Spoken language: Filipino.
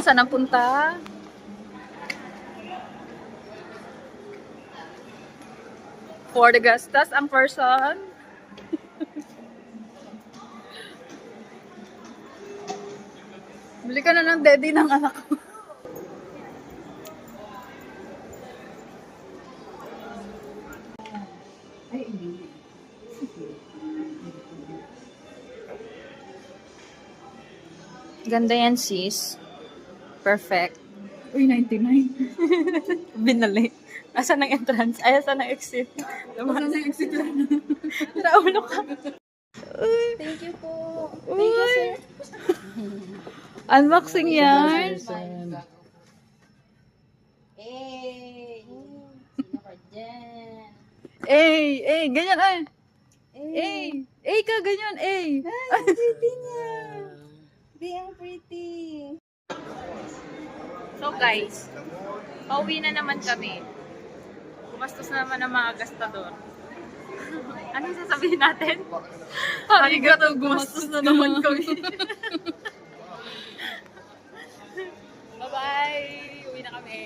Saan ang punta? For the gastos ang person. Bili ka na ng daddy ng anak ko. Ganda yan, sis. Perfect. Uy, 99. Binali. Asan ang entrance? Ay, asan ang exit? Baka na exit lang. Naulo ka. Thank you po. Thank you, sir. Unboxing yan. Hey! Sino ka dyan? Ganyan ay. Ka, ganyan, Ang pretty niya. Be ang pretty. So guys, pauwi na naman kami. Gumastos na naman ang mga gastador. Anong sasabihin natin? Arigato, gumastos na naman kami. Bye-bye! Uwi na kami.